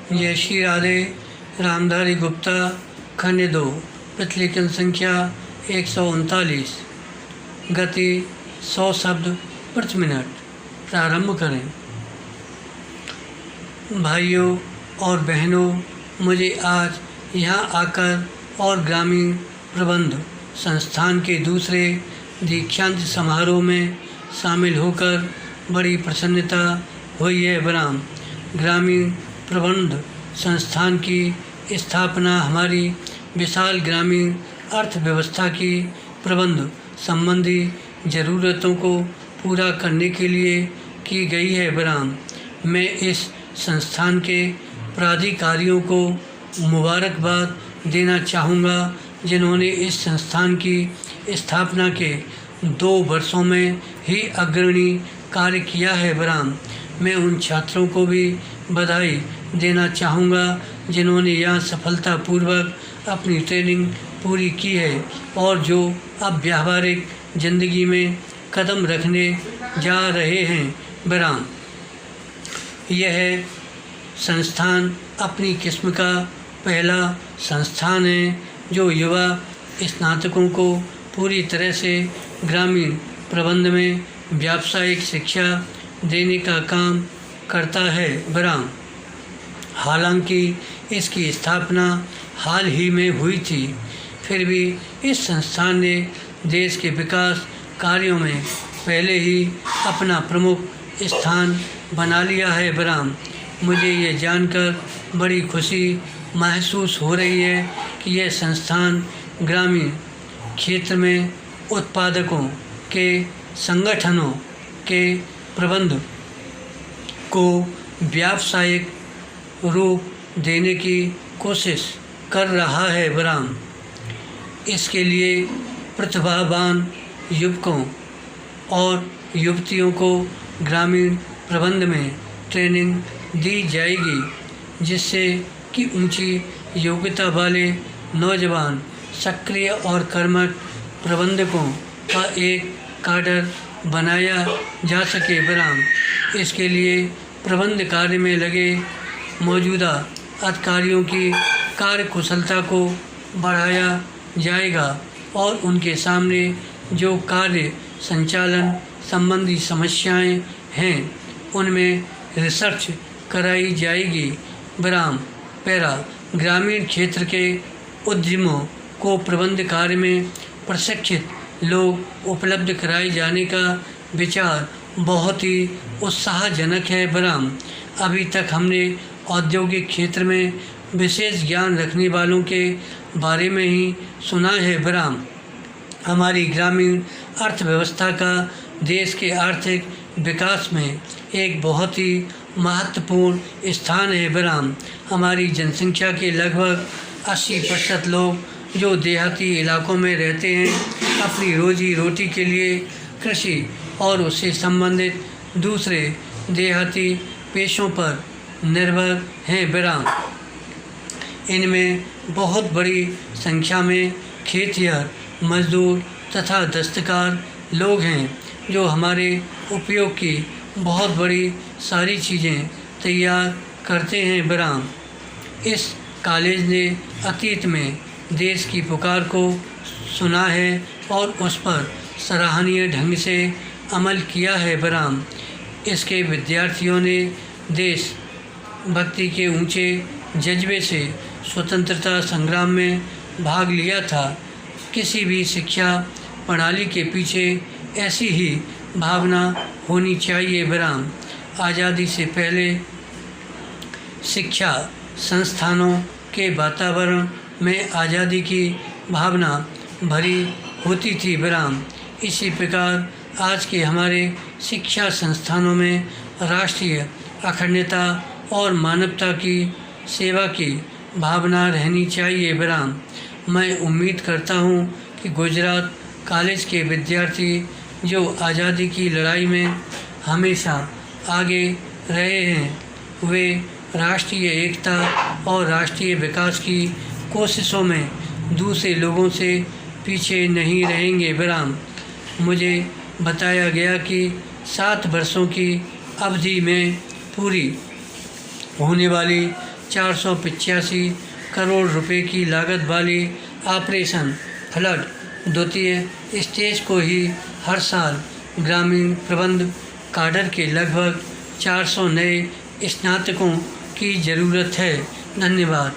जय श्री राधे। रामधारी गुप्ता, खंड 2, प्रतिलेखन संख्या 139, गति 100 शब्द प्रति मिनट। प्रारंभ करें। भाइयों और बहनों, मुझे आज यहाँ आकर और ग्रामीण प्रबंध संस्थान के दूसरे दीक्षांत समारोह में शामिल होकर बड़ी प्रसन्नता हुई है। बराम ग्रामीण प्रबंध संस्थान की स्थापना हमारी विशाल ग्रामीण अर्थव्यवस्था की प्रबंध संबंधी ज़रूरतों को पूरा करने के लिए की गई है। बराम मैं इस संस्थान के प्राधिकारियों को मुबारकबाद देना चाहूँगा जिन्होंने इस संस्थान की स्थापना के 2 वर्षों में ही अग्रणी कार्य किया है। बराम मैं उन छात्रों को भी बधाई देना चाहूँगा जिन्होंने यहाँ सफलतापूर्वक अपनी ट्रेनिंग पूरी की है और जो अब व्यावहारिक ज़िंदगी में कदम रखने जा रहे हैं। बराम यह संस्थान अपनी किस्म का पहला संस्थान है जो युवा स्नातकों को पूरी तरह से ग्रामीण प्रबंध में व्यावसायिक शिक्षा देने का काम करता है। बराम हालांकि इसकी स्थापना हाल ही में हुई थी, फिर भी इस संस्थान ने देश के विकास कार्यों में पहले ही अपना प्रमुख स्थान बना लिया है। बराम मुझे ये जानकर बड़ी खुशी महसूस हो रही है कि यह संस्थान ग्रामीण क्षेत्र में उत्पादकों के संगठनों के प्रबंध को व्यावसायिक रूप देने की कोशिश कर रहा है। बराम इसके लिए प्रतिभावान युवकों और युवतियों को ग्रामीण प्रबंध में ट्रेनिंग दी जाएगी जिससे कि ऊंची योग्यता वाले नौजवान सक्रिय और कर्मठ प्रबंधकों का एक काडर बनाया जा सके। बराम इसके लिए प्रबंध कार्य में लगे मौजूदा अधिकारियों की कार्यकुशलता को बढ़ाया जाएगा और उनके सामने जो कार्य संचालन संबंधी समस्याएं हैं उनमें रिसर्च कराई जाएगी। बराम पैरा ग्रामीण क्षेत्र के उद्यमों को प्रबंध कार्य में प्रशिक्षित लोग उपलब्ध कराए जाने का विचार बहुत ही उत्साहजनक है। बराम अभी तक हमने औद्योगिक क्षेत्र में विशेष ज्ञान रखने वालों के बारे में ही सुना है। बराम हमारी ग्रामीण अर्थव्यवस्था का देश के आर्थिक विकास में एक बहुत ही महत्वपूर्ण स्थान है। बराम हमारी जनसंख्या के लगभग 80% लोग जो देहाती इलाकों में रहते हैं अपनी रोजी रोटी के लिए कृषि और उससे संबंधित दूसरे देहाती पेशों पर निर्भर हैं। बराम इनमें बहुत बड़ी संख्या में खेतिहर मजदूर तथा दस्तकार लोग हैं जो हमारे उपयोग की बहुत बड़ी सारी चीज़ें तैयार करते हैं। बराम इस कॉलेज ने अतीत में देश की पुकार को सुना है और उस पर सराहनीय ढंग से अमल किया है। बराम इसके विद्यार्थियों ने देश भक्ति के ऊंचे जज्बे से स्वतंत्रता संग्राम में भाग लिया था। किसी भी शिक्षा प्रणाली के पीछे ऐसी ही भावना होनी चाहिए। बराम आज़ादी से पहले शिक्षा संस्थानों के वातावरण में आज़ादी की भावना भरी होती थी। बराम इसी प्रकार आज के हमारे शिक्षा संस्थानों में राष्ट्रीय अखंडता और मानवता की सेवा की भावना रहनी चाहिए। बराम मैं उम्मीद करता हूँ कि गुजरात कॉलेज के विद्यार्थी जो आज़ादी की लड़ाई में हमेशा आगे रहे हैं वे राष्ट्रीय एकता और राष्ट्रीय विकास की कोशिशों में दूसरे लोगों से पीछे नहीं रहेंगे। बराम मुझे बताया गया कि 7 वर्षों की अवधि में पूरी होने वाली 485 करोड़ रुपए की लागत वाले ऑपरेशन फ्लड द्वितीय स्टेज को ही हर साल ग्रामीण प्रबंध काडर के लगभग 400 नए स्नातकों की ज़रूरत है। धन्यवाद।